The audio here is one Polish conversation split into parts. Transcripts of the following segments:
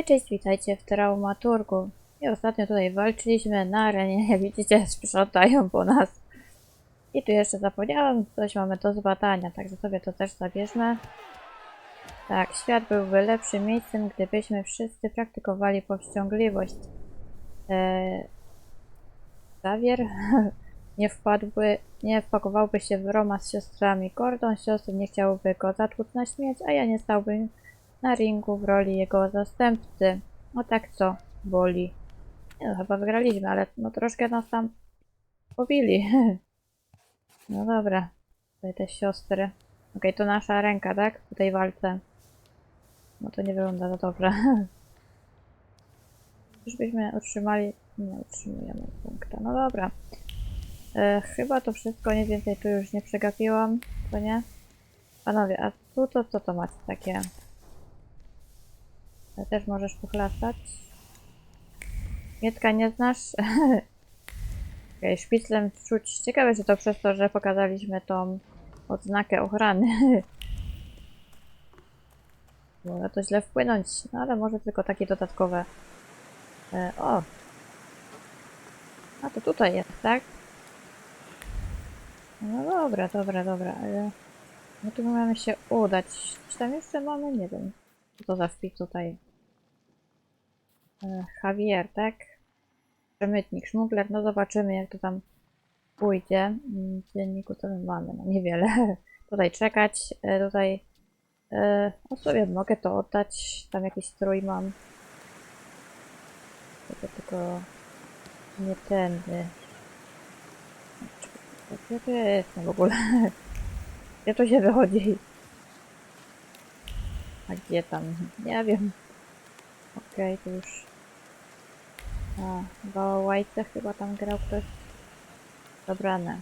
Cześć, witajcie w Thaumaturgu. I ostatnio tutaj walczyliśmy na arenie, jak widzicie, sprzątają po nas. I tu jeszcze zapomniałam, coś mamy do zbadania, także sobie to też zabierzmy. Tak, świat byłby lepszym miejscem, gdybyśmy wszyscy praktykowali powściągliwość. Zawier nie wpakowałby się w romans z siostrami. Kordon siostry nie chciałby go zatłuc na śmierć, a ja nie stałbym na ringu w roli jego zastępcy. No tak co, boli. Nie no, chyba wygraliśmy, ale no troszkę nas tam pobili. No dobra. Tutaj te siostry. Okej, to nasza ręka, tak? W tej walce. No to nie wygląda za dobrze. Już byśmy utrzymali... Nie utrzymujemy punkta. No dobra. Chyba to wszystko, nie więcej tu już nie przegapiłam. To nie? Panowie, a tu to co to macie takie? Też możesz pochlastać. Mietka nie znasz? Okej, szpiclem wczuć. Ciekawe, czy to przez to, że pokazaliśmy tą odznakę ochrany. Może to źle wpłynąć, no ale może tylko takie dodatkowe. O! A to tutaj jest, tak? No dobra, dobra, dobra. No tu mamy się udać. Czy tam jeszcze mamy? Nie wiem. Co to za wpis tutaj? Javier, tak? Przemytnik, szmugler, no zobaczymy jak to tam pójdzie. W dzienniku co my mamy? No niewiele. Tutaj czekać, tutaj... No sobie mogę to oddać, tam jakiś strój mam. Tylko nie tędy. Gdzie to jest w ogóle? Gdzie to się wychodzi? A gdzie tam? Nie wiem. Okej, to już... A, Bałałajce chyba tam grał ktoś. Dobrane.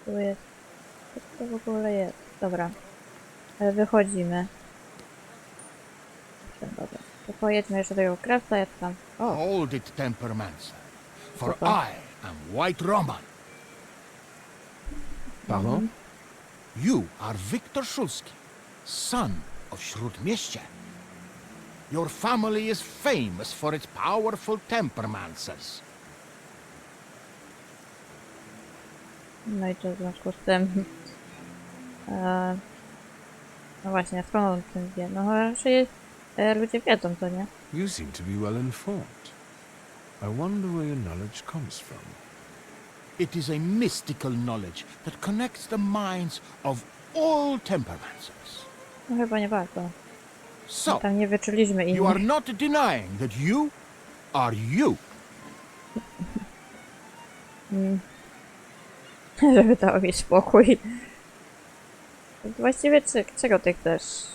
Tu jest... Co to w ogóle jest? Dobra. Wychodzimy. Dobra. To pojedźmy jeszcze do tego krawca, ja tam... O! Hold it, Tempermancer, for I am White Roman. Pardon? You are Wiktor Szulski, son of Śródmieścia. Your family is famous for its powerful Tempermancers. No i to w związku z tym... No właśnie, skąd on tym wie? No raczej ludzie wiedzą, to nie? You seem to be well informed. I wonder where your knowledge comes from. It is a mystical knowledge that connects the minds of all Tempermancers. No chyba nie bardzo. So, Tam nie wyczuliśmy you are innych. not denying that you are you. Żeby dało mi spokój. Właściwie czego ty chcesz?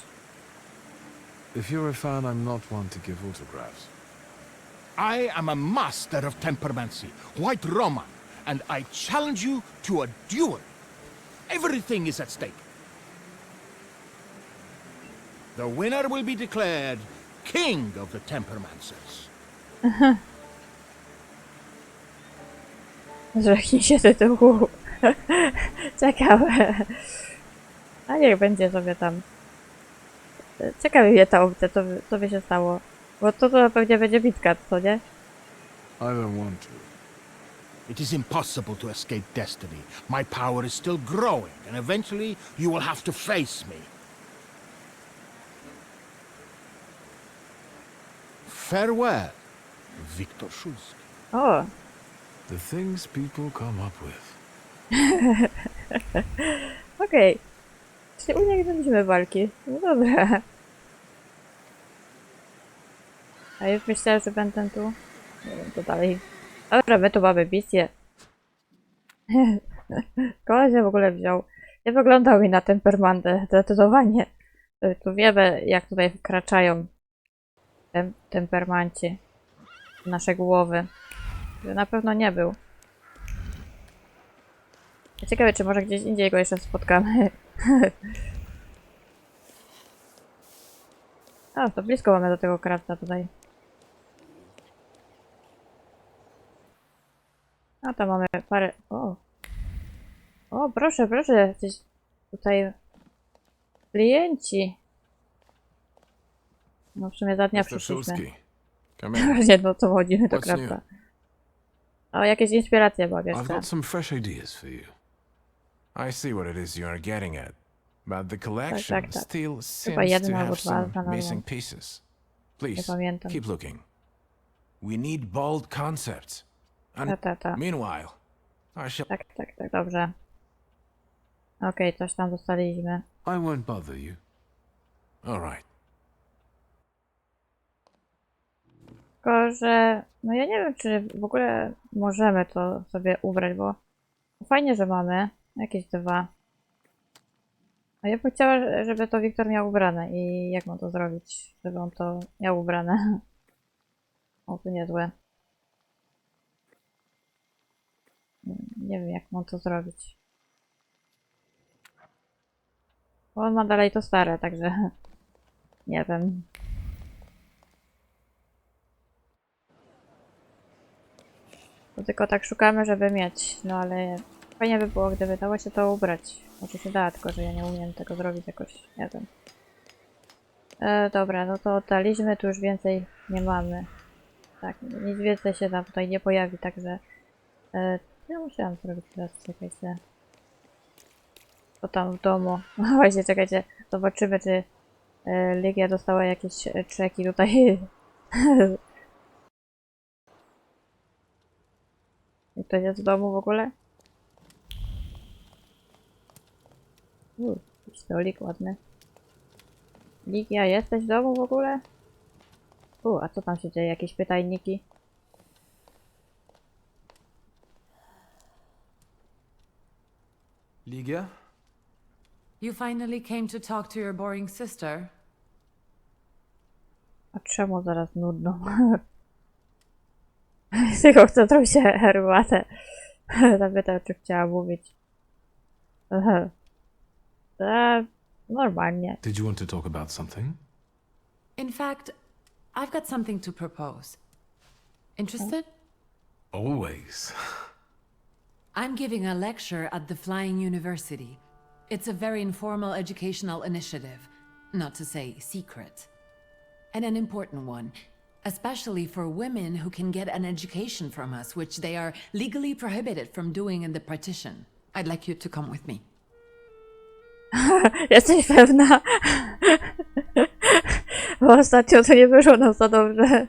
If you're a fan, I'm not one to give autographs. I am a master of Tempermancy, White Roman, and I challenge you to a duel. Everything is at stake. The winner will be declared King of the Tempermancers. Zrzeknij się tytułu. Ciekawe. A niech będzie sobie tam. Ciekawe mnie ta opcja, co by się stało. Bo to pewnie będzie bitka, co nie? I don't want to. It is impossible to escape destiny. My power is still growing, and eventually you will have to face me. Farewell, Wiktor Szulski. O! The things people come up with. Okej. Czyli uniknęliśmy walki. No dobra. A już myślałem, że będę tu. Nie wiem, to dalej. Dobra, my tu mamy misję. Koło się w ogóle wziął. Nie wyglądał mi na tempermandę, zdecydowanie. Tu wiemy, jak tutaj wkraczają tempermanci w nasze głowy. Że na pewno nie był. Ciekawe, czy może gdzieś indziej go jeszcze spotkamy. A, to blisko mamy do tego krawca tutaj. A tam mamy parę... O! O, proszę, proszę, jacyś tutaj klienci. No w sumie za dnia Wiktor przyszliśmy. Szulski. Come in. Nie, no co chodzimy, to What's new? prawda. O, jakieś inspiracje mogę I've jeszcze. got some fresh ideas for you. I see what it is you're getting at. But the collection tak. still Chyba seems jeden to albo have dwa some znalazłam. missing pieces. Nie Please, pamiętam. keep looking. We need bold concepts. And Ta. meanwhile, I shall... Tak, dobrze. Okej, coś tam dostaliśmy. I won't bother you. All right. Tylko, że no ja nie wiem, czy w ogóle możemy to sobie ubrać, bo fajnie, że mamy jakieś dwa. A ja bym chciała, żeby to Wiktor miał ubrane i jak mam to zrobić, żeby on to miał ubrane. O, to niezłe. Nie wiem, jak mam to zrobić. Bo on ma dalej to stare, także nie wiem. To tylko tak szukamy, żeby mieć. No ale fajnie by było, gdyby dało się to ubrać. Może się da, tylko że ja nie umiem tego zrobić jakoś. Nie wiem. Dobra, no to oddaliśmy, tu już więcej nie mamy. Tak, nic więcej się nam tutaj nie pojawi, także... ja musiałam zrobić teraz, czekajcie. To tam w domu. Właśnie, czekajcie, zobaczymy, czy Ligia dostała jakieś czeki tutaj. Ktoś jest w domu w ogóle? Jakiś stolik ładny. Ligia, jesteś w domu w ogóle? A co tam się dzieje? Jakieś pytajniki? Ligia? You finally came to talk to your boring sister? A czemu zaraz nudno? Tylko chcę zrobić herbatę. Zapytał, czy chciała mówić. Normalnie. Did you want to talk about something? In fact, I've got something to propose. Interested? Always. I'm giving a lecture at the Flying University. It's a very informal educational initiative, not to say secret. And an important one, especially for women who can get an education from us, which they are legally prohibited from doing in the partition. I'd like you to come with me. Jesteś pewna? Bo ostatnio to nie wyszło nam za dobrze.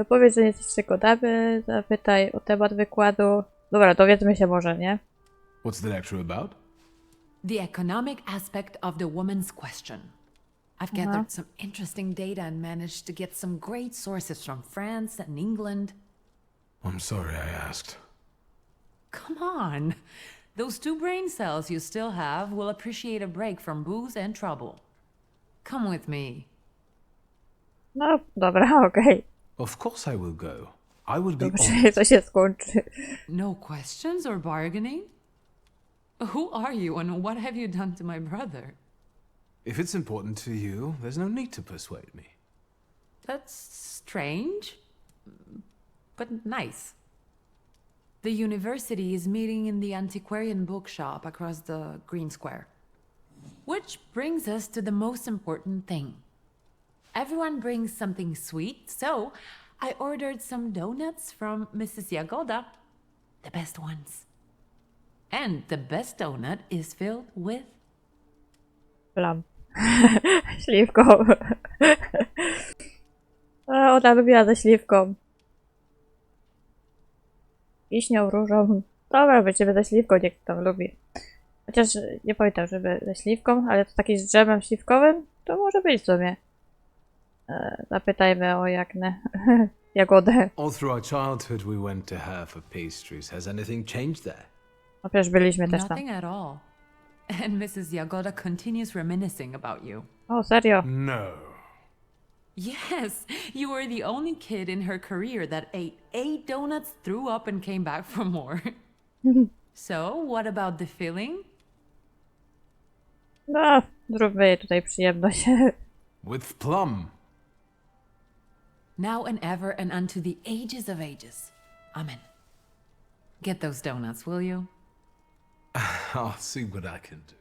Powiedz, że nie jesteś przekonany, zapytaj o temat wykładu. Dobra, dowiedzmy się może, nie? What's the lecture about? The economic aspect of the woman's question. I've gathered some interesting data and managed to get some great sources from France and England. I'm sorry I asked. Come on! Those 2 brain cells you still have will appreciate a break from booze and trouble. Come with me. No, dobra, okej. Of course I will go. I will be Zobaczymy, co się skończy. No questions or bargaining? Who are you and what have you done to my brother? If it's important to you, there's no need to persuade me. That's strange, but nice. The university is meeting in the antiquarian bookshop across the Green Square. Which brings us to the most important thing. Everyone brings something sweet, so I ordered some donuts from Mrs. Jagoda. The best ones. And the best donut is filled with... Plam. Śliwką. A, ona lubiła ze śliwką. Wiśnią, różą. Dobra, będziemy ze śliwką, niech tam lubi. Chociaż nie pamiętam, żeby ze śliwką, ale to taki z dżemem śliwkowym, to może być w sumie. Zapytajmy o Jagodę. All through our childhood we went to her for pastries. Has anything changed there? No przecież byliśmy też tam. Nothing at all. And Mrs. Jagoda continues reminiscing about you. O, serio? No. Yes, you were the only kid in her career that ate 8 donuts, threw up, and came back for more. So, what about the filling? No, zróbmy jej tutaj przyjemność. With plum. Now and ever and unto the ages of ages. Amen. Get those donuts, will you? I'll see what I can do.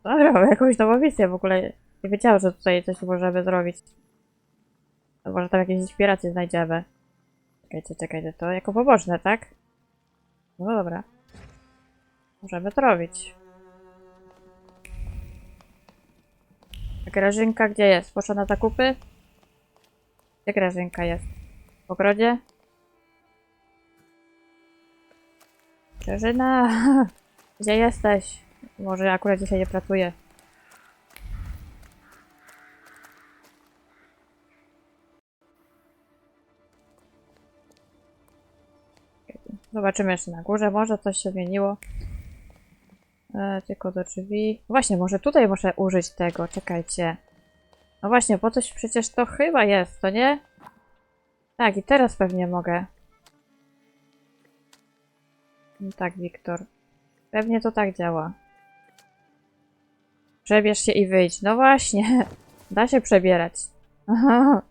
Dobra, jakąś nową misję w ogóle. Nie wiedziałam, że tutaj coś możemy zrobić. To może tam jakieś inspiracje znajdziemy. Czekajcie, to jako poboczne, tak? No dobra. Możemy to robić. A Grażynka gdzie jest? Poszła na zakupy? Gdzie Grażynka jest? W ogrodzie? Grażyna! Gdzie jesteś? Może akurat dzisiaj nie pracuję. Zobaczymy jeszcze na górze. Może coś się zmieniło. Tylko do drzwi. Właśnie, może tutaj muszę użyć tego. Czekajcie. No właśnie, po coś przecież to chyba jest, to nie? Tak, i teraz pewnie mogę. No tak, Wiktor. Pewnie to tak działa. Przebierz się i wyjdź. No właśnie. Da się przebierać. Aha.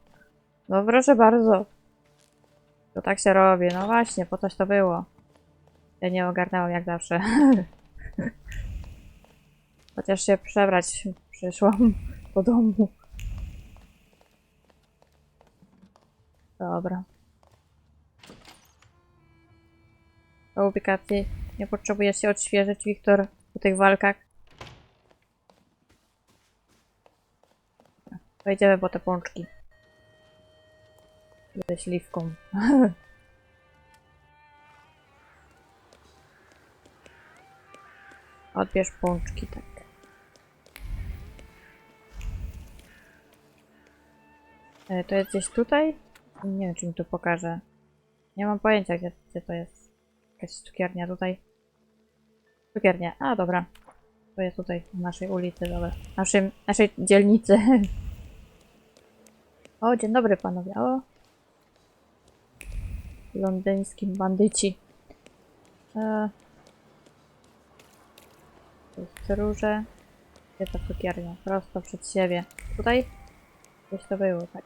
No proszę bardzo. To tak się robi. No właśnie, po coś to było. Ja nie ogarnęłam jak zawsze. Chociaż się przebrać przyszłam do domu. Dobra. Do ubikacji nie potrzebujesz się odświeżyć, Wiktor, po tych walkach. Wejdziemy po te pączki. Ze śliwką. Odbierz pączki, tak. To jest gdzieś tutaj? Nie wiem, czy mi tu pokaże. Nie mam pojęcia, gdzie to jest. Jakaś cukiernia tutaj. Cukiernia. A, dobra. To jest tutaj, w naszej ulicy, dobra. Naszej dzielnicy. O, dzień dobry panowie. O. Londyńskim bandyci. To jest róże. Gdzie ta cukiernia? Prosto przed siebie. Tutaj? Gdzieś to było, tak.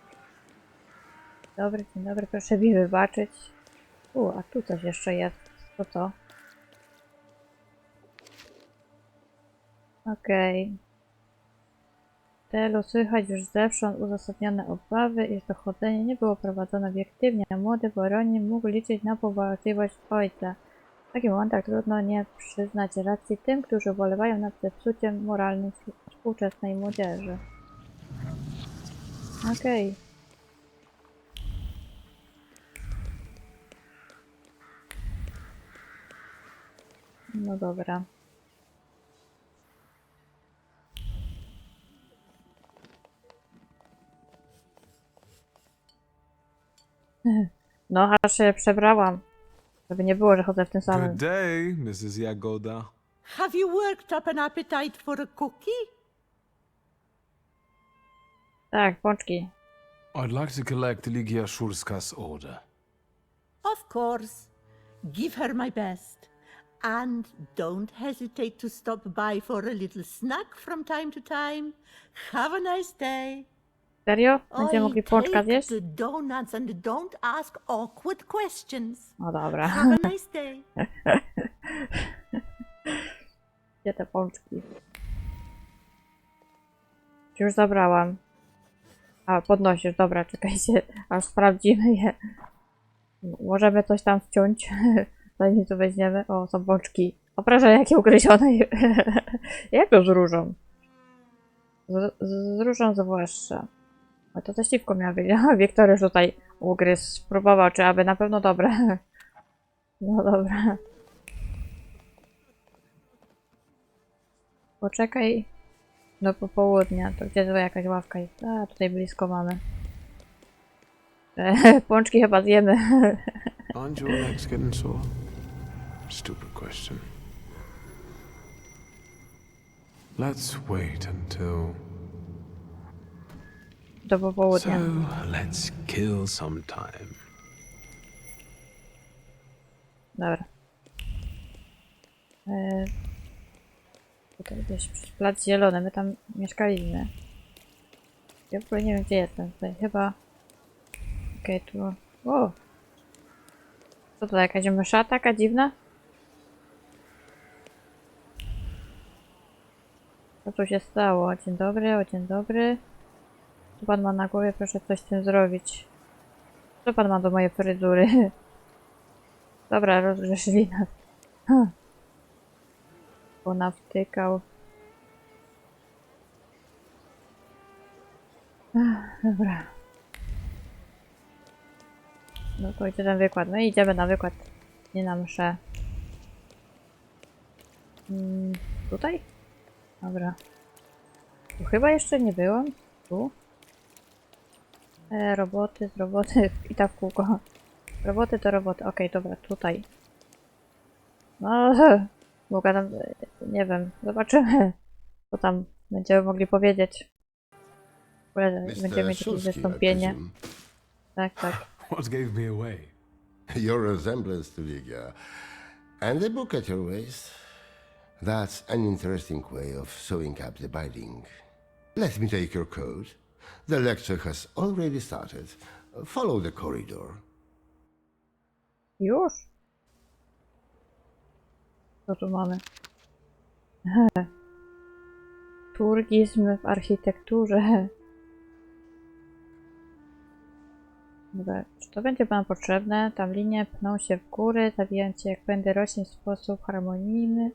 Dzień dobry, proszę mi wybaczyć. A tu coś jeszcze jest. Co to? Okej. Telu słychać już zewsząd uzasadnione obawy, iż dochodzenie nie było prowadzone obiektywnie, a młody Woronin mógł liczyć na powałczywość ojca. W takich momentach trudno nie przyznać racji tym, którzy ubolewają nad zepsuciem moralnym współczesnej młodzieży. Okej. No dobra. No, aż się przebrałam. Żeby nie było, że chodzę w tym Good samym. day, Mrs. Jagoda. Have you worked up an appetite for a cookie? Tak, pączki. I'd like to collect Ligia Szulska's order. Of course. Give her my best. And don't hesitate to stop by for a little snack from time to time. Have a nice day. Serio? Będziemy mogli pączka take zjeść? the donuts and don't ask awkward questions. No dobra. Have a nice day. Gdzie te pączki? Już zabrałam. A, podnosisz, dobra, czekajcie, aż sprawdzimy je. Możemy coś tam wciąć, zanim tu weźmiemy. O, są pączki. O, proszę, jakie ugryzione. Jak to z różą? Z różą zwłaszcza. O, to ze śliwką miała być. Wiktor już tutaj ugryzł, spróbował, czy aby na pewno dobre. No dobra. Poczekaj do popołudnia. To gdzie to jakaś ławka jest? A, tutaj blisko mamy. Pączki chyba zjemy. Aren't your legs getting sore? Stupid question. Let's wait until... Do So, popołudnia. let's kill some time. Dobra. Tutaj gdzieś plac zielony, my tam mieszkaliśmy. Ja w ogóle nie wiem, gdzie jestem tutaj. Chyba... Okej, tu... O! Co to, jakaś mysza taka dziwna? Co tu się stało? Dzień dobry, o dzień dobry. Co pan ma na głowie? Proszę coś z tym zrobić. Co pan ma do mojej fryzury? Dobra, rozgrzeszli nas. Ponawtykał. Dobra. No to idzie ten wykład. No i idziemy na wykład. Nie na mszę. Tutaj? Dobra. Tu chyba jeszcze nie byłam. Tu? Roboty z roboty i tak w kółko. Roboty to roboty. Okej, dobra, tutaj. No, mogę tam, nie wiem, zobaczymy, co tam będziemy mogli powiedzieć. W ogóle będziemy mieć jakieś wystąpienie. Tak, tak. What gave me away? Your resemblance to Ligia. And the book at your waist. That's an interesting way of sewing up the binding. Let me take your coat. The lecture has already started. Follow the corridor. Już? Co tu mamy? Turgizm w architekturze. Dobra, czy to będzie Wam potrzebne? Tam linie pną się w góry, zabijając się jak pędy roślin w sposób harmonijny.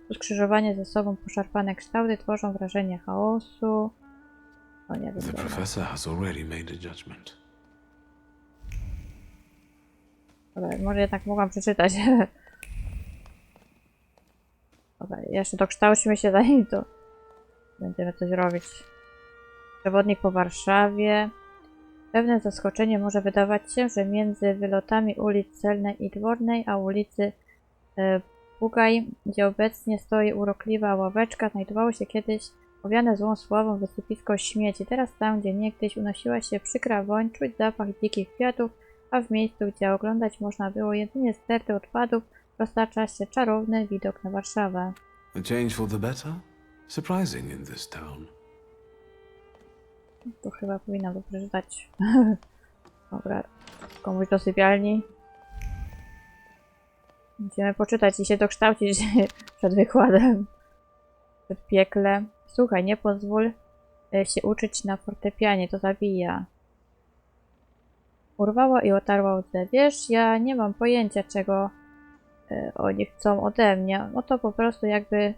Tu skrzyżowanie ze sobą poszarpane kształty tworzą wrażenie chaosu. O nie wiem. The professor has already made a judgment. Dobra, może jednak mogłam przeczytać. Dobra, jeszcze dokształćmy się zanim to będziemy coś robić. Przewodnik po Warszawie. Pewne zaskoczenie może wydawać się, że między wylotami ulic Celnej i Dwornej, a ulicy Bugaj, gdzie obecnie stoi urokliwa ławeczka, znajdowało się kiedyś owiane złą sławą wysypisko śmieci. Teraz tam, gdzie niegdyś unosiła się przykra woń, czuć zapach dzikich kwiatów, a w miejscu, gdzie oglądać można było jedynie sterty odpadów, roztacza się czarowny widok na Warszawę. A change for the better? Surprising in this town. Tu chyba powinnam to przeczytać. Dobra, komuś do sypialni. Musimy poczytać i się dokształcić przed wykładem. Przed piekle. Słuchaj, nie pozwól się uczyć na fortepianie, to zabija. Urwała i otarła łzę. Wiesz, ja nie mam pojęcia, czego oni chcą ode mnie. No to po prostu jakby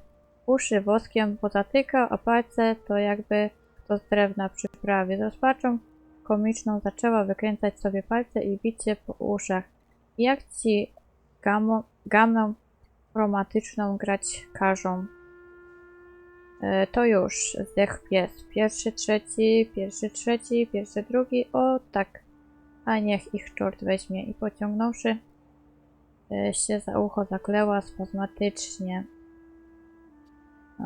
uszy woskiem pozatykał, a palce to jakby kto z drewna przy prawie. Z rozpaczą komiczną zaczęła wykręcać sobie palce i bić się po uszach. I jak ci gamę chromatyczną grać każą? To już, zdechł pies. Pierwszy, trzeci, pierwszy, drugi. O tak. A niech ich czort weźmie. I pociągnąwszy się za ucho zakleła spazmatycznie.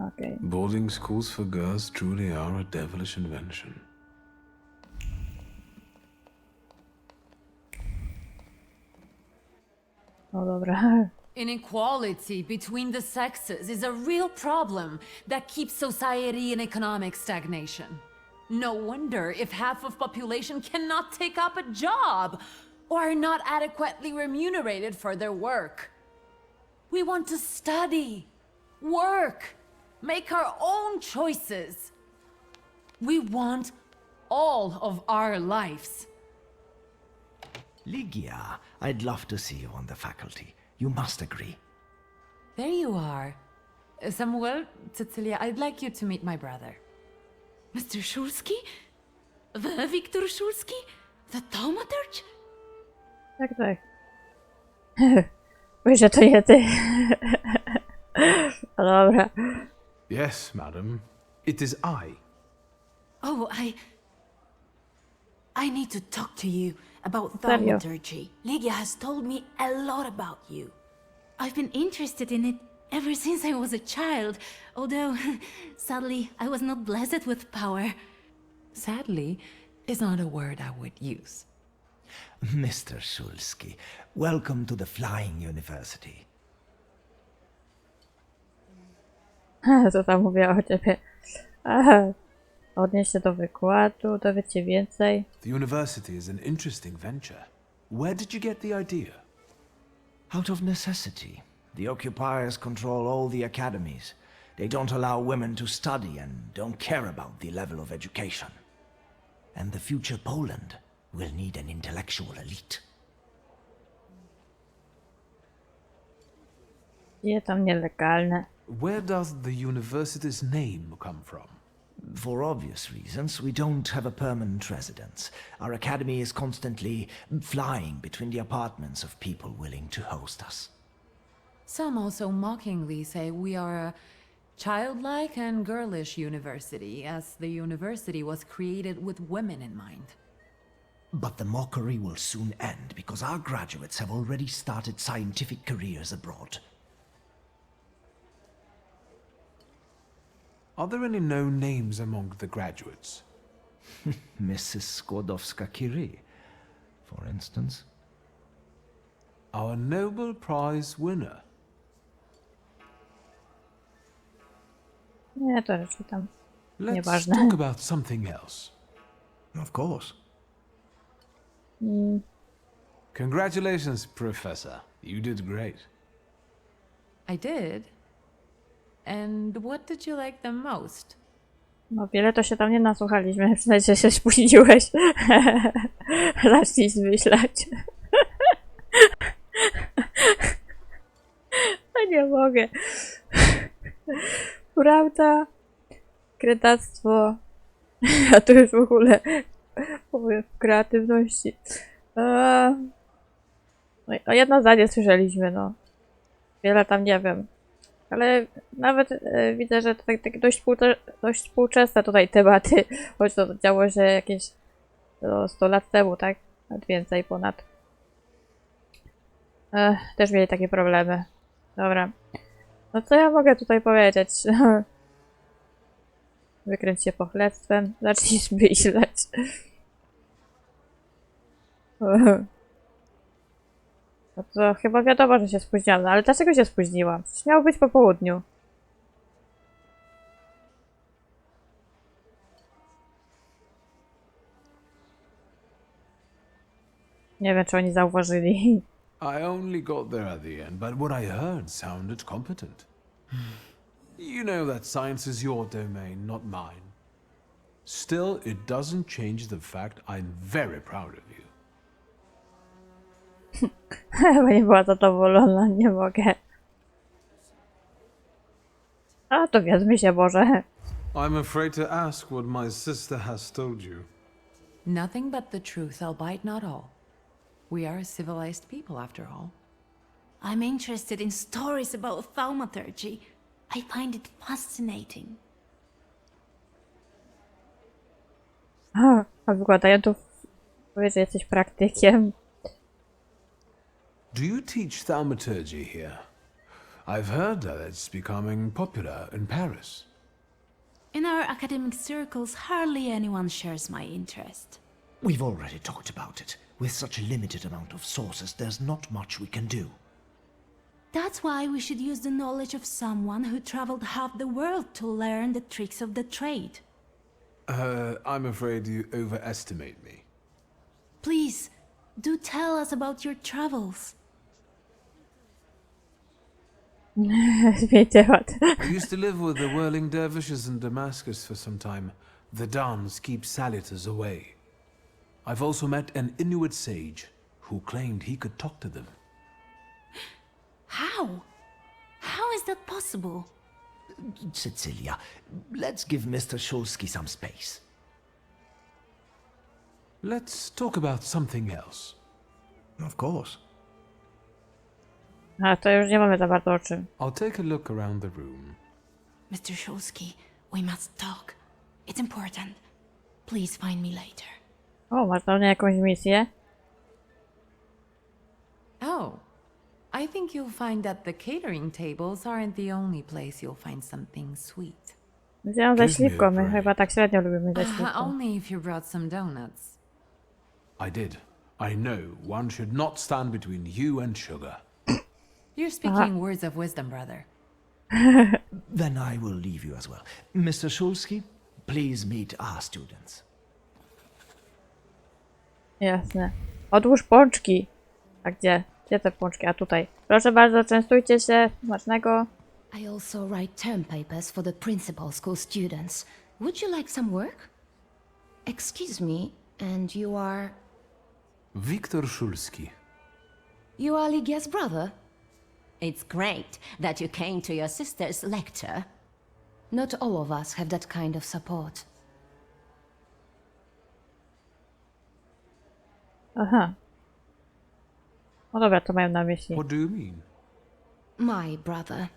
Okay. Boarding schools for girls truly are a devilish invention. No dobra. Inequality between the sexes is a real problem that keeps society in economic stagnation. No wonder if half of population cannot take up a job or are not adequately remunerated for their work. We want to study, work, make our own choices. We want all of our lives. Ligia, I'd love to see you on the faculty. You must agree. There you are. Samuel, Cecilia, I'd like you to meet my brother. Mr. Szulski? Wiktor Szulski? The Thaumaturge? Tak, tak. Mój, że to nie ty. No dobra. Yes, madam. It is I. Oh, I need to talk to you about Serio? thaumaturgy. Ligia has told me a lot about you. I've been interested in it ever since I was a child, although, sadly, I was not blessed with power. Sadly, is not a word I would use. Mr. Szulski, welcome to the Flying University. Co tam mówiła o ciebie? Aha. Odnieś się do wykładu, dowiedz się więcej. The university is an interesting venture. Where did you get the idea? Out of necessity, the occupiers control all the academies. They don't allow women to study and don't care about the level of education. And the future Poland will need an intellectual elite. Je tam nielegalne. Where does the university's name come from? For obvious reasons, we don't have a permanent residence. Our academy is constantly flying between the apartments of people willing to host us. Some also mockingly say we are a childlike and girlish university, as the university was created with women in mind. But the mockery will soon end because our graduates have already started scientific careers abroad. Are there any known names among the graduates? Mrs. Skłodowska-Curie, for instance. Our Nobel Prize winner. Nie, to raczej tam Let's nieważne. talk about something else. Of course. Congratulations, Professor. You did great. I did. And what did you like the most? No wiele to się tam nie nasłuchaliśmy, przynajmniej się spóźniłeś. Zacznij zmyślać. No nie mogę. Prawda, kretactwo, a to już w ogóle powiem w kreatywności. No, o jedno zdanie słyszeliśmy, no. Wiele tam nie wiem. Ale nawet widzę, że to tak dość współczesne tutaj tematy, choć to działo się jakieś 100 lat temu, tak? Nawet więcej ponad. Też mieli takie problemy. Dobra. No co ja mogę tutaj powiedzieć? Wykręć się pochlebstwem, zacznij zmyślać. No to chyba wiadomo, że się spóźniłam, no ale dlaczego się spóźniłam? Przecież miało być po południu. Nie wiem, czy oni zauważyli. I only got there at the end, but what I heard sounded competent. You know that science is your domain, not mine. Still, it doesn't change the fact I'm very proud of you. Chyba nie była zadowolona, nie mogę. A to wiedzmy się, Boże. I'm afraid to ask what my sister has told you. Nothing but the truth, albeit not all. We are a civilized people, after all. I'm interested in stories about thaumaturgy. I find it fascinating. A wykładają tu powiedz, że jesteś praktykiem. Do you teach thaumaturgy here? I've heard that it's becoming popular in Paris. In our academic circles, hardly anyone shares my interest. We've already talked about it. With such a limited amount of sources, there's not much we can do. That's why we should use the knowledge of someone who traveled half the world to learn the tricks of the trade. I'm afraid you overestimate me. Please, do tell us about your travels. Zmień temat. I used to live with the whirling dervishes in Damascus for some time. The dons keep salutars away. I've also met an Inuit sage who claimed he could talk to them. How? How is that possible? Cecilia, let's give Mr. Szulski some space. Let's talk about something else. Of course. A to już nie mamy za bardzo o czym. I'll take a look around the room. Mr. Szulski, we must talk. It's important. Please find me later. O, masz dla mnie jakąś misję? Oh, I think you'll find that the catering tables aren't the only place you'll find something sweet. Wziąłem ze Give me a śliwką, my break. chyba tak średnio lubimy ze śliwką. Only if you brought some donuts. I did. I know one should not stand between you and sugar. You're speaking words of wisdom, brother. Then I will leave you as well. Mr. Szulski, please meet our students. Jasne. Odłóż pączki. A gdzie? Gdzie te pączki? A tutaj. Proszę bardzo, częstujcie się. Smacznego. I also write term papers for the principal school students. Would you like some work? Excuse me, and you are... Wiktor Szulski. You are Ligia's brother? It's great that you came to your sister's lecture. Not all of us have that kind of support. Aha. No dobra, to mają na myśli. What do you mean? My brother.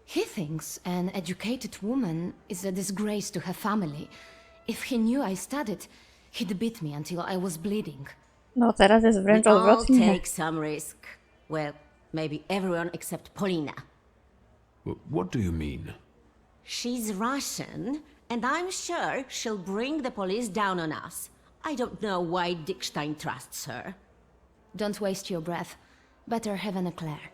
He thinks an educated woman is a disgrace to her family. If he knew I studied, he'd beat me until I was bleeding. No teraz jest wręcz We all odwrotnie. take some risk. Well, maybe everyone except Polina. What do you mean? She's Russian, and I'm sure she'll bring the police down on us. I don't know why Dickstein trusts her. Don't waste your breath. Better have an eclair.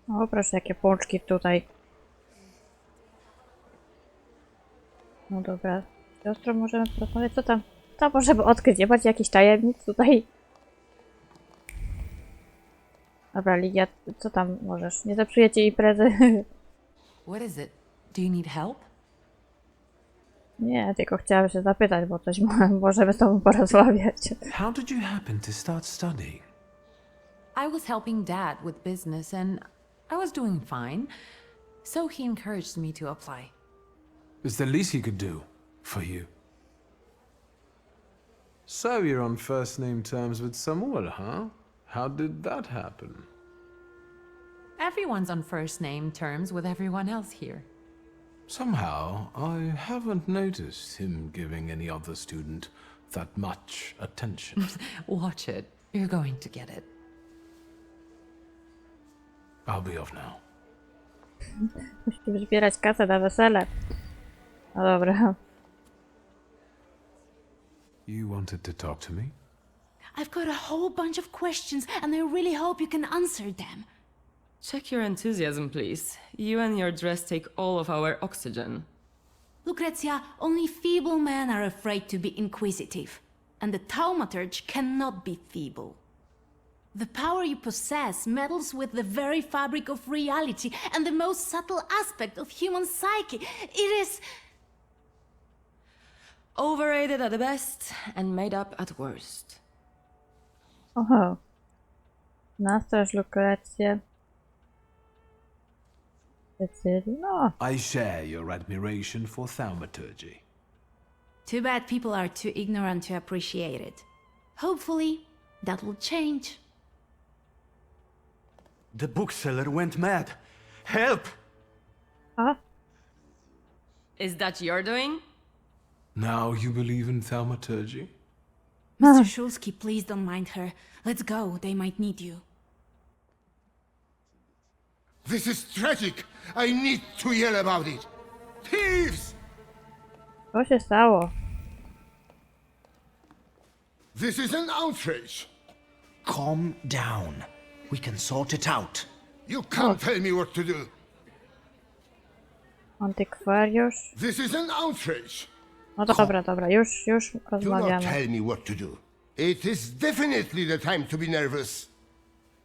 O, proszę, jakie pączki tutaj. No dobra. Siostro, możemy porozmawiać. Co tam? Co możemy odkryć? Nie macie jakichś tajemnic tutaj? Dobra, Ligia, co tam możesz? Nie zepsujecie imprezy? What is it? Do you need help? Nie, tylko chciałam się zapytać, bo coś możemy z tobą porozmawiać. How did you happen to start studying? I was helping Dad with business and I was doing fine, so he encouraged me to apply. It's the least he could do for you. So you're on first name terms with Samuel, huh? How did that happen? Everyone's on first name terms with everyone else here. Somehow, I haven't noticed him giving any other student that much attention. Watch it. You're going to get it. I'll be off now. Musimy zbierać kasę na wesele. No dobra. You wanted to talk to me? I've got a whole bunch of questions, and I really hope you can answer them. Check your enthusiasm, please. You and your dress take all of our oxygen. Lucrezia, only feeble men are afraid to be inquisitive, and the thaumaturge cannot be feeble. The power you possess meddles with the very fabric of reality and the most subtle aspect of human psyche. It is... Overrated at the best and made up at worst. Oho. Nastraż Lukrecję. No. I share your admiration for thaumaturgy. Too bad people are too ignorant to appreciate it. Hopefully, that will change. The bookseller went mad. Help! A? Is that your doing? Now you believe in thaumaturgy? Mr. Szulski, please don't mind her. Let's go, they might need you. This is tragic. I need to yell about it. Thieves! Co się stało? This is an outrage. Calm down. We can sort it out. You can't tell me what to do. Antykwariusz? This is an outrage. No dobra, dobra, już Do not rozmawiamy. tell me what to do. It is definitely the time to be nervous.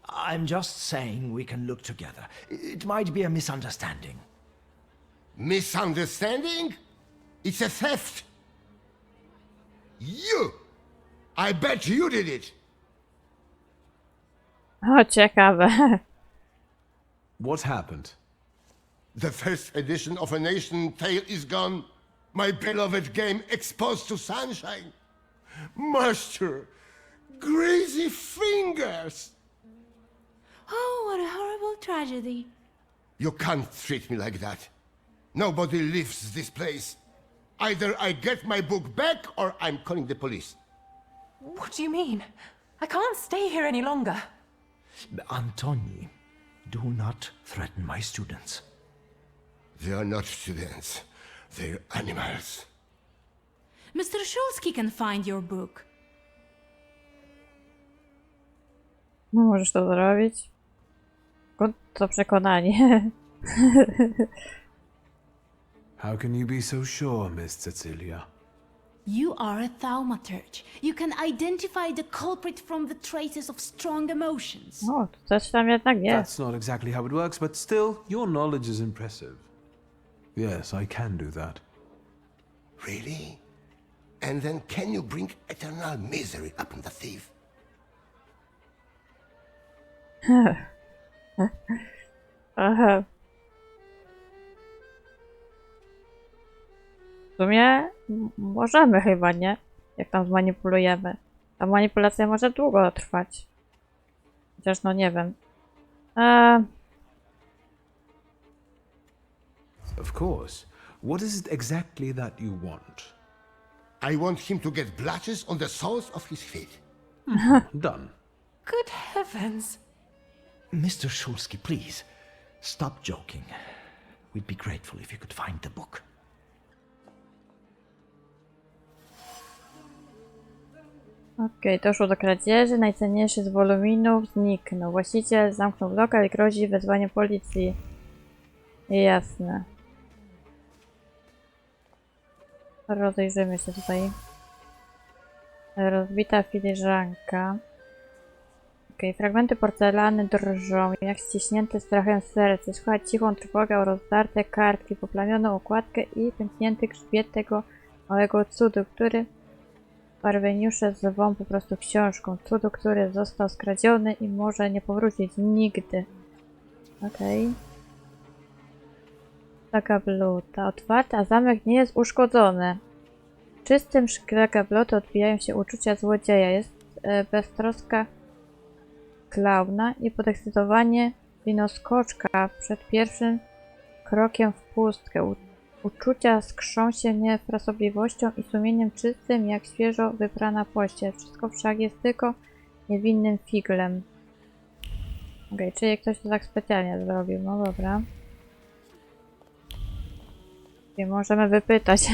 I'm just saying we can look together. It might be a misunderstanding. Misunderstanding? It's a theft. You! I bet you did it. O, ciekawe. What happened? The first edition of A Nation Tale is gone. My beloved game exposed to sunshine. Master, greasy fingers. Oh, what a horrible tragedy. You can't treat me like that. Nobody leaves this place. Either I get my book back or I'm calling the police. What do you mean? I can't stay here any longer. Antoni, do not threaten my students. They are not students. They're animals. Mr. Szulski can find your book. No, możesz to zrobić. To przekonanie. How can you be so sure, Miss Cecilia? You are a thaumaturge. You can identify the culprit from the traces of strong emotions. O, to coś tam jednak jest. That's not exactly how it works, but still, your knowledge is impressive. Yes, I can do that. Really? And then can you bring eternal misery upon the thief? Aha. W sumie możemy chyba, nie? Jak tam zmanipulujemy. Ta manipulacja może długo trwać. Chociaż no nie wiem. Of course. What is it exactly that you want? I want him to get blotches on the soles of his feet. Done. Good heavens. Mr. Szulski, please, stop joking. We'd be grateful if you could find the book. Okej, doszło do kradzieży. Najcenniejszy z woluminów zniknął. Właściciel zamknął lokal i grozi wezwaniem policji. Jasne. Rozejrzymy się tutaj. Rozbita filiżanka. Okej, fragmenty porcelany drżą, jak ściśnięte strachem serce. Słychać cichą trwogę o rozdarte kartki, poplamioną okładkę i pęknięty grzbiet tego małego cudu, który parweniusze zwą po prostu książką. Cudu, który został skradziony i może nie powrócić nigdy. Okej. Taka bluta. Otwarta, a zamek nie jest uszkodzony. W czystym szkle gabloty odbijają się uczucia złodzieja. Jest beztroska klauna i podekscytowanie winoskoczka przed pierwszym krokiem w pustkę. Uczucia skrzą się niefrasobliwością i sumieniem czystym, jak świeżo wyprana pościel. Wszystko wszak jest tylko niewinnym figlem. Okej, czyli ktoś to tak specjalnie zrobił. No dobra. I możemy wypytać.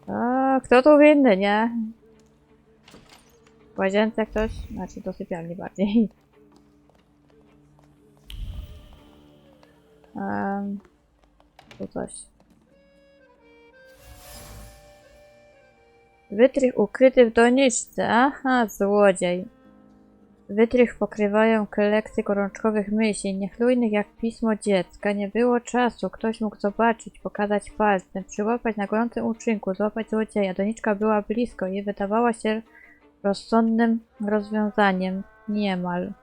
A, kto tu winny, nie? W łazience ktoś? Znaczy do sypialni bardziej. Tu coś. Wytrych ukryty w doniczce. Aha, złodziej. Wytrych pokrywają kolekcje gorączkowych myśli, niechlujnych jak pismo dziecka. Nie było czasu. Ktoś mógł zobaczyć, pokazać palcem, przyłapać na gorącym uczynku, złapać złodzieja. Doniczka była blisko i wydawała się rozsądnym rozwiązaniem. Niemal.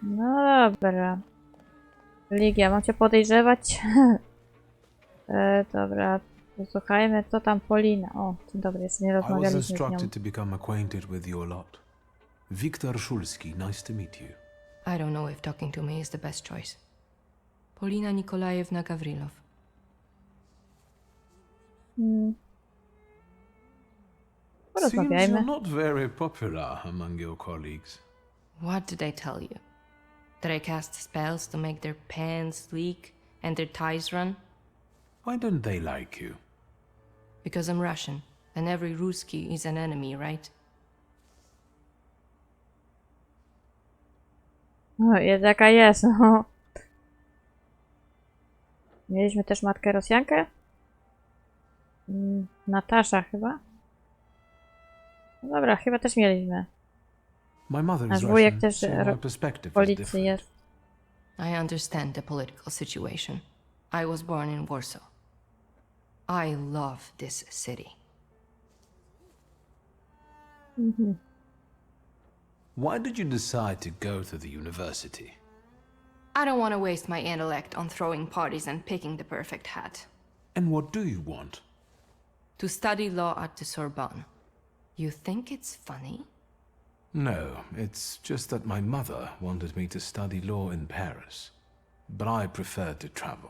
No dobra. Ligia, mam cię podejrzewać? Dobra. Posłuchajmy, co tam Polina. O, dzień dobry, jeszcze nie I was rozmawialiśmy z nią. instructed to become acquainted with your lot. Wiktor Szulski, nice to meet you. I don't know if talking to me is the best choice. Polina Nikolajewna Gawrilow. Seems Porozmawiajmy. you're not very popular among your colleagues. What did I tell you? That I cast spells to make their pants leak and their ties run? Why don't they like you? Because I'm Russian, and every Ruski is an enemy, right? O, jest jaka jest, no. Mieliśmy też matkę Rosjankę? Natasza chyba? No dobra, chyba też mieliśmy. My mother Nasz is wujek Russian, też so my perspective is policji different. jest. I understand the political situation. I was born in Warsaw. I love this city. Why did you decide to go to the university? I don't want to waste my intellect on throwing parties and picking the perfect hat. And what do you want? To study law at the Sorbonne. You think it's funny? No, it's just that my mother wanted me to study law in Paris. But I prefer to travel.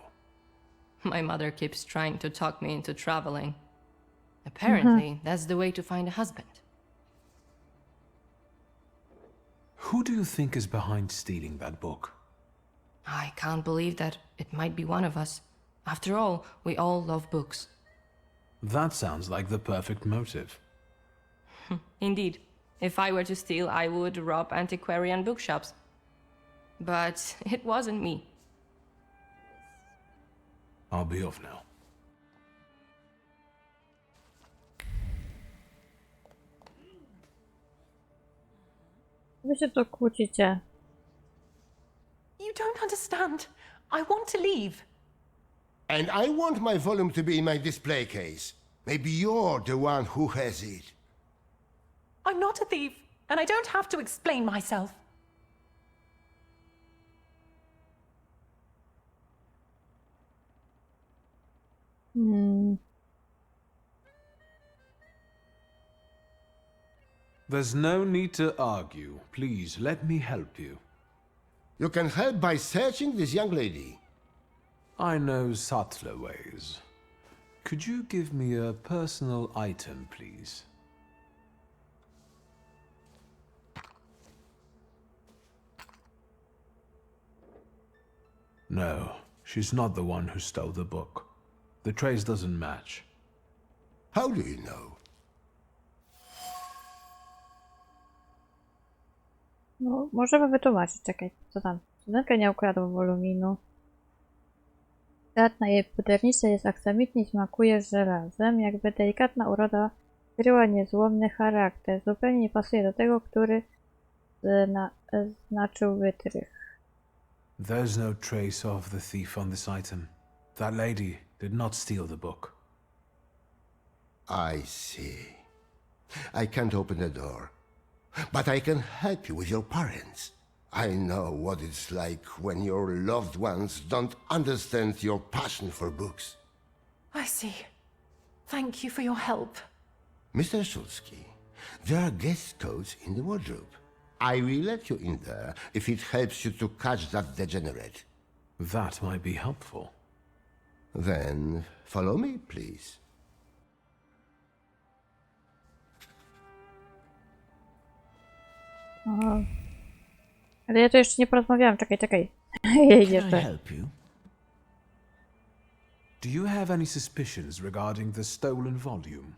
My mother keeps trying to talk me into traveling. Apparently, that's the way to find a husband. Who do you think is behind stealing that book? I can't believe that it might be one of us. After all, we all love books. That sounds like the perfect motive. Indeed. If I were to steal, I would rob antiquarian bookshops. But it wasn't me. I'll be off now. Wy się tu kłócicie. You don't understand. I want to leave. And I want my volume to be in my display case. Maybe you're the one who has it. I'm not a thief, and I don't have to explain myself. There's no need to argue. Please, let me help you. You can help by searching this young lady. I know subtler ways. Could you give me a personal item, please? No, she's not the one who stole the book. The trace doesn't match. How do you know? No, możemy wytłumaczyć. Czekaj, co tam? Studentka nie ukradła woluminu. Teatr na jej pudernicy jest aksamitny i smakuje żelazem, jakby delikatna uroda kryła niezłomny charakter. Zupełnie nie pasuje do tego, który znaczył wytrych. There's no trace of the thief on this item. That lady did not steal the book. I see. I can't open the door. But I can help you with your parents. I know what it's like when your loved ones don't understand your passion for books. I see. Thank you for your help. Mr. Szulski, there are guest codes in the wardrobe. I will let you in there if it helps you to catch that degenerate. That might be helpful. Then follow me, please. O. Ale ja tu jeszcze nie porozmawiałam. Czekaj. Jej Can I jeszcze. help you? Do you have any suspicions regarding the stolen volume?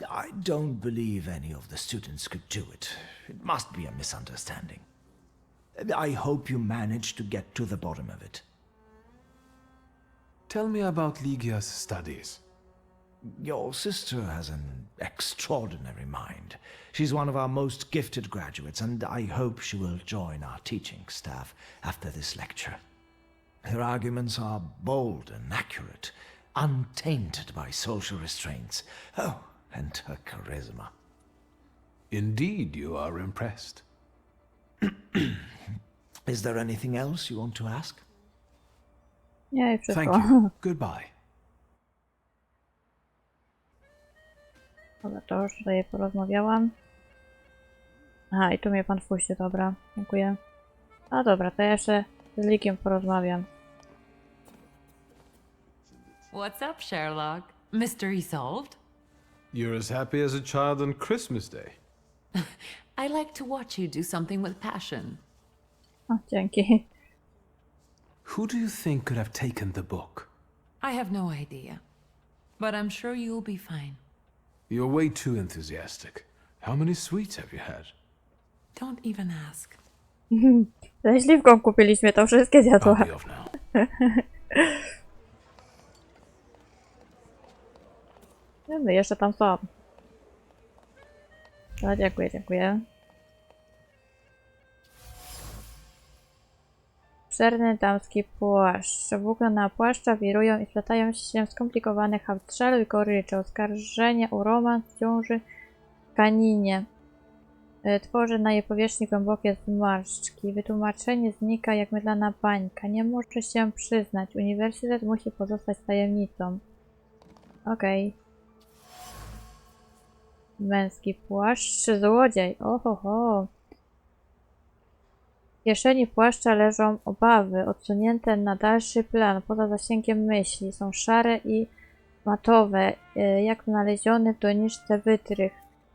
I don't believe any of the students could do it. It must be a misunderstanding. I hope you managed to get to the bottom of it. Tell me about Ligia's studies. Your sister has an extraordinary mind. She's one of our most gifted graduates, and I hope she will join our teaching staff after this lecture. Her arguments are bold and accurate, untainted by social restraints. Oh, and her charisma. Indeed, you are impressed. Is there anything else you want to ask? Nie, i wszystko. Thank you. Goodbye. Dobra, to już tutaj porozmawiałam. Aha, i tu mnie pan wpuści, dobra. Dziękuję. A dobra, to ja jeszcze z Likiem porozmawiam. What's up, Sherlock? Mystery solved? You're as happy as a child on Christmas Day. I like to watch you do something with passion. O, dzięki. Who do you think could have taken the book? I have no idea, but I'm sure you'll be fine. You're way too enthusiastic. How many sweets have you had? Don't even ask. Ze śliwką kupiliśmy, to wszystkie zjadła. I'll be off now. No, jeszcze tam są. No, dziękuję. Obszerny damski płaszcz. Włókna na płaszcza wirują i splatają się w skomplikowane hałd i korycze. Oskarżenia o romans ciąży w tkaninie. Tworzy na jej powierzchni głębokie zmarszczki. Wytłumaczenie znika jak mydlana bańka. Nie może się przyznać. Uniwersytet musi pozostać tajemnicą. Okej. Męski płaszcz. Złodziej. Ohoho. W kieszeni płaszcza leżą obawy, odsunięte na dalszy plan, poza zasięgiem myśli. Są szare i matowe, jak znaleziony w doniczce wytrych.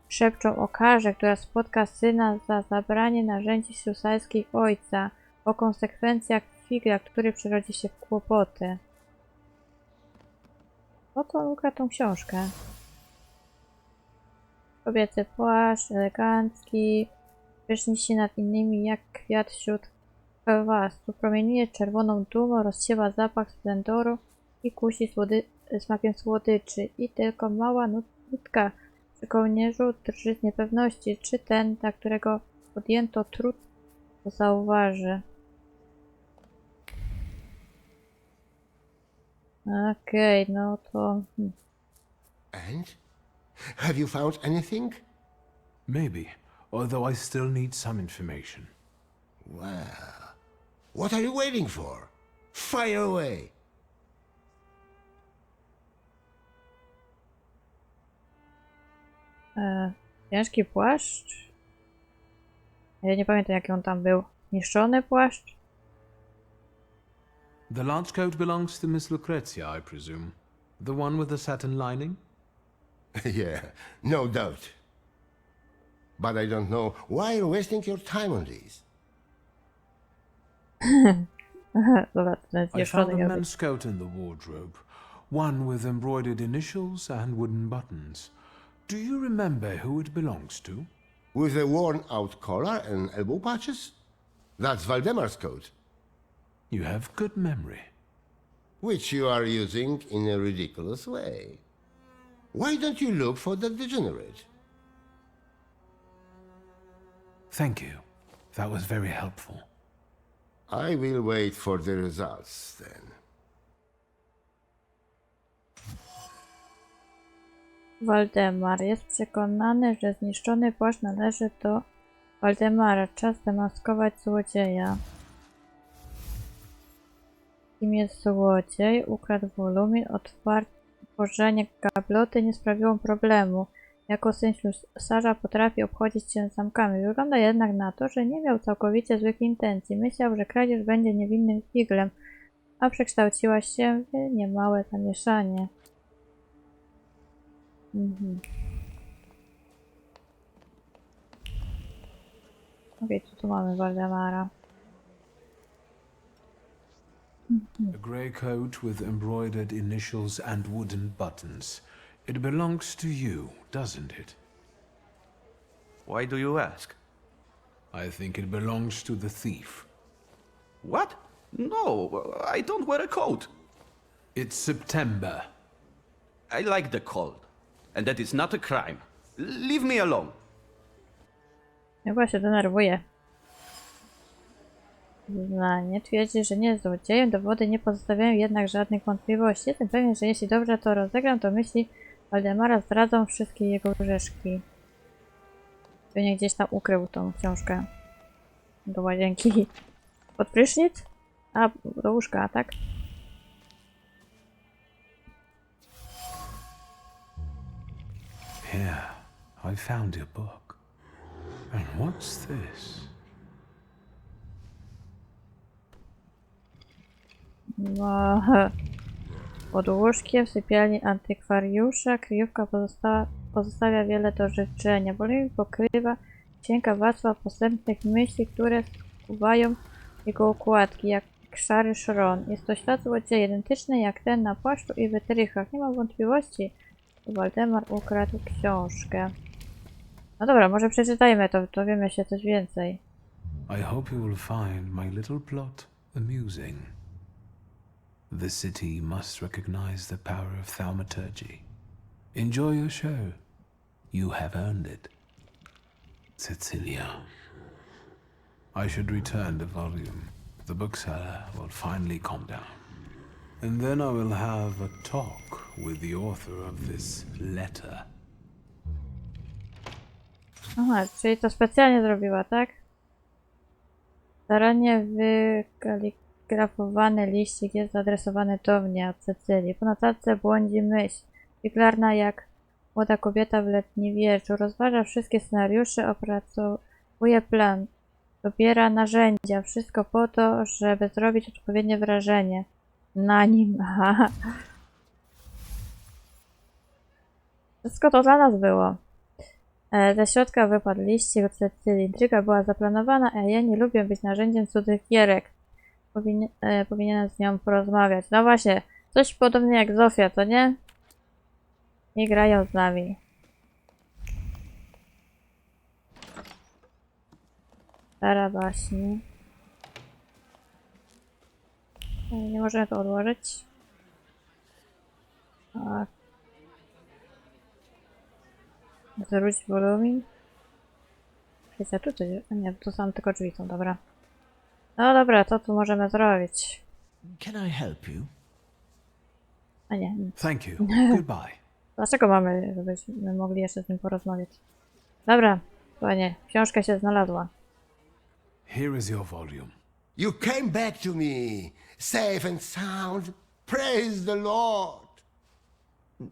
Szepczą o karze, która spotka syna za zabranie narzędzi ślusańskich ojca, o konsekwencjach figla, który przerodzi się w kłopoty. Po to on ukradł tą książkę. Kobiecy płaszcz, elegancki, prysznici nad innymi jak kwiat wśród kwastu. Promieniuje czerwoną dumą, rozsiewa zapach splendoru i kusi smakiem słodyczy. I tylko mała nutka przy kołnierzu drży z niepewności, czy ten, dla którego podjęto trud, to zauważy. Okej, no to... And? Have you found anything? Maybe, although I still need some information. Well, what are you waiting for? Fire away! Ciężki płaszcz? Ja nie pamiętam, jaki on tam był. Niszczony płaszcz? The large coat belongs to Miss Lucrezia, I presume. The one with the satin lining? Yeah, no doubt. But I don't know why you're wasting your time on these. Dobra, to jest I nieszczony found a miał być. men's coat in the wardrobe. One with embroidered initials and wooden buttons. Do you remember who it belongs to? With a worn-out collar and elbow patches? That's Valdemar's coat, You have good memory. which you are using in a ridiculous way. Why don't you look for that degenerate? Thank you. That was very helpful. I will wait for the results then. Waldemar jest przekonany, że zniszczony płaszcz należy do Waldemara. Czas demaskować złodzieja. Kim jest złodziej? Ukradł wolumin. Otworzenie gabloty nie sprawiło problemu. Jako syn ślusarza potrafi obchodzić się zamkami. Wygląda jednak na to, że nie miał całkowicie złych intencji. Myślał, że kradzież będzie niewinnym figlem, a przekształciła się w niemałe zamieszanie. Okej, co tu mamy Waldemara? A grey coat with embroidered initials and wooden buttons. It belongs to you, doesn't it? Why do you ask? I think it belongs to the thief. What? No, I don't wear a coat. It's September. I like the cold. And that is not a crime. Leave me alone. Chyba się denerwuje. Zeznanie twierdzi, że nie jest złodziejem. Dowody nie pozostawiają jednak żadnych wątpliwości. Jestem pewien, że jeśli dobrze to rozegram, to myśli Waldemara zdradzą wszystkie jego grzeszki. Pewnie gdzieś tam ukrył tą książkę. Do łazienki. Pod prysznic? A, do łóżka, tak? Here, I found your book. And what's this? No, pod łóżkiem w sypialni antykwariusza kryjówka pozostawia wiele do życzenia. Wolumin pokrywa księga warstwa posępnych myśli, które skuwają jego układki, jak szary szron. Jest to ślad złodzieja, identyczny jak ten na płaszczu i wytrychach. Nie mam wątpliwości, że Waldemar ukradł książkę. No dobra, może przeczytajmy to, dowiemy się coś więcej. I hope you will find my little plot amusing. The city must recognize the power of thaumaturgy. Enjoy your show. You have earned it. Cecilia. I should return the volume. The bookseller will finally calm down. And then I will have a talk with the author of this letter. Aha, czyli to specjalnie zrobiła, tak? Starannie wykaligrafowany liścik jest zaadresowany do mnie od Cecylii. Po notatce błądzi myśl. Figlarna jak młoda kobieta w letni wieczór. Rozważa wszystkie scenariusze, opracowuje plan. Dobiera narzędzia. Wszystko po to, żeby zrobić odpowiednie wrażenie na nim. Aha. Wszystko to dla nas było. Ze środka wypadł liścik od Cecylii. Intryga była zaplanowana, a ja nie lubię być narzędziem cudzych gierek. Powinienem z nią porozmawiać. No właśnie, coś podobnie jak Zofia, to nie? I grają z nami. Stara baśni. Nie możemy to odłożyć. Tak. Zwróć wolumin. Wiecie, tu coś... Nie, tu są tylko drzwi, są, dobra. No dobra, co tu możemy zrobić? Can I help you? A nie, nic. Thank you. Goodbye. Dlaczego mamy, żebyśmy mogli jeszcze z nim porozmawiać? Dobra, panie, książka się znalazła. Here is your volume. You came back to me, safe and sound. Praise the Lord.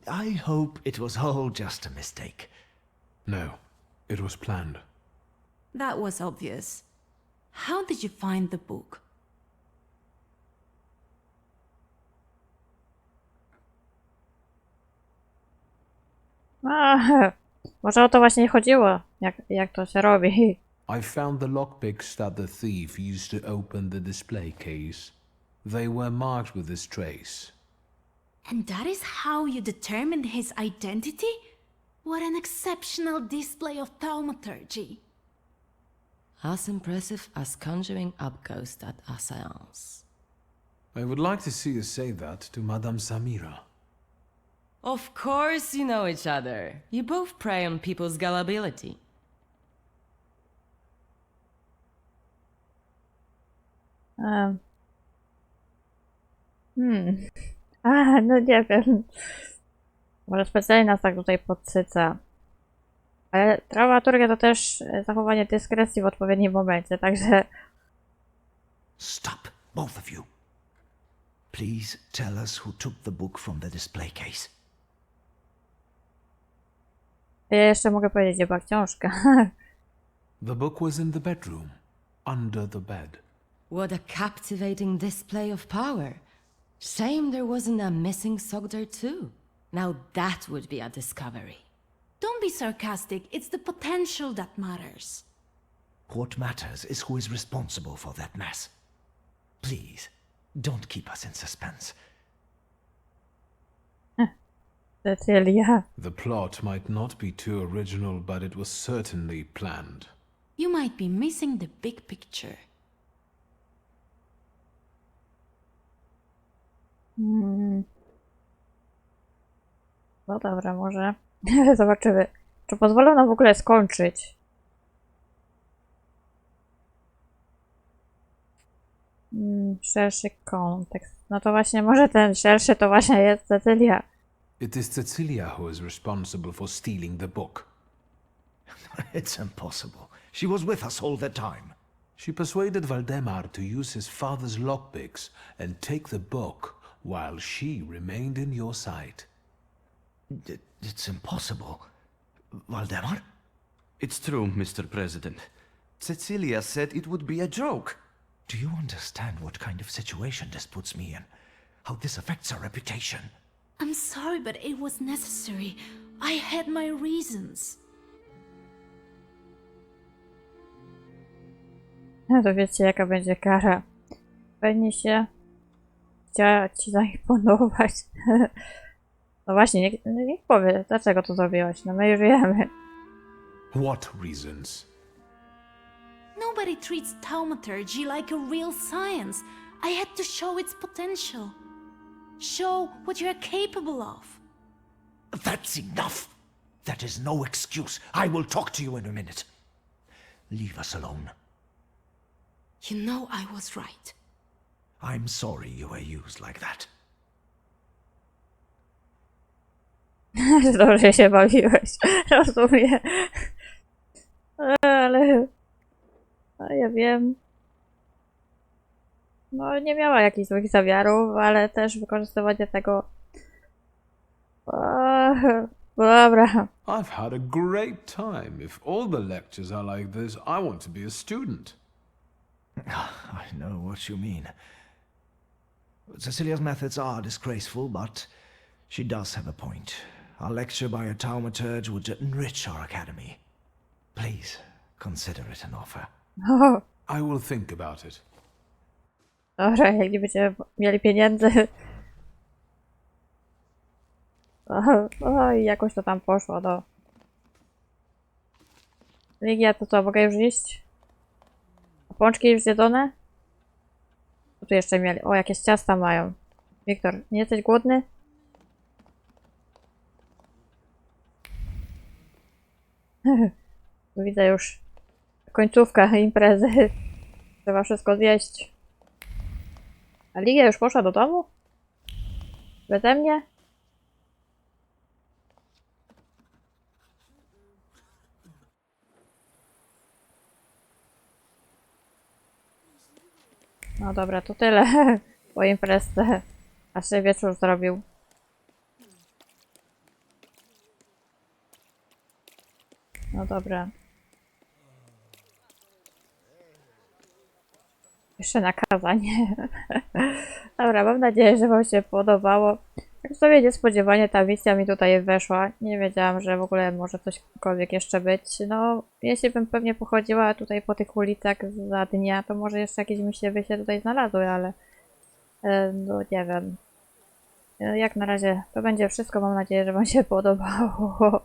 I hope it was all just a mistake. No, it was planned. That was obvious. How did you find the book? Może o to właśnie chodziło, jak to się robi. I found the lockpicks that the thief used to open the display case. They were marked with this trace. And that is how you determined his identity? What an exceptional display of thaumaturgy. As impressive as conjuring up ghosts at a seance. I would like to see you say that to Madame Samira. Of course you know each other. You both prey on people's gullibility. No nie wiem. Może specjalnie nas tak tutaj podsyca. Ale thaumaturgia to też zachowanie dyskrecji w odpowiednim momencie, także... Stop, both of you. Please tell us who took the book from the display case. Ja jeszcze mogę powiedzieć, gdzie była książka. The book was in the bedroom, under the bed. What a captivating display of power. Shame there wasn't a missing sock there too. Now that would be a discovery. Don't be sarcastic, it's the potential that matters. What matters is who is responsible for that mess. Please, don't keep us in suspense. Cecilia. The plot might not be too original, but it was certainly planned. You might be missing the big picture. No dobra, może. Zobaczymy. Czy pozwolą nam w ogóle skończyć? Szerszy kontekst. No to właśnie może ten szerszy to właśnie jest Cecilia. It is Cecilia who is responsible for stealing the book. It's impossible. She was with us all the time. She persuaded Valdemar to use his father's lockpicks and take the book while she remained in your sight. It's impossible. Valdemar? It's true, Mr. President. Cecilia said it would be a joke. Do you understand what kind of situation this puts me in? How this affects our reputation? I'm sorry, but it was necessary. I had my reasons. No to wiecie, jaka będzie kara. Pewnie się chciała ci zaimponować. No właśnie, niech powie, dlaczego to zrobiłaś. No my już wiemy. What reasons? Nobody treats thaumaturgy like a real science. I had to show its potential. Show what you're capable of. That's enough! That is no excuse. I will talk to you in a minute. Leave us alone. You know I was right. I'm sorry you were used like that. Dobrze się bawiłeś. Rozumiem. Ale... ja wiem. No nie miała jakichś złych zamiarów, ale też wykorzystywanie tego... Dobra. I've had a great time. If all the lectures are like this, I want to be a student. I know what you mean. Cecilia's methods are disgraceful, but she does have a point. A lecture by a thaumaturge would enrich our academy. Please, consider it an offer. O, I will think about it. dobra, jak nie będziemy mieli pieniędzy. O, i jakoś to tam poszło, no. Ligia, to co, mogę już iść? A pączki już zjedzone? Co tu jeszcze mieli? O, jakieś ciasta mają. Wiktor, nie jesteś głodny? Widzę już końcówkę imprezy. Trzeba wszystko zjeść. A Ligia już poszła do domu? Beze mnie? No dobra, to tyle po imprezie. Aż się wieczór zrobił. No dobra. Jeszcze nakazanie. Dobra, mam nadzieję, że wam się podobało. Tak sobie niespodziewanie ta misja mi tutaj weszła. Nie wiedziałam, że w ogóle może cośkolwiek jeszcze być. No, jeśli bym pewnie pochodziła tutaj po tych ulicach za dnia, to może jeszcze jakieś misje by się tutaj znalazły, ale no nie wiem. Jak na razie to będzie wszystko. Mam nadzieję, że wam się podobało.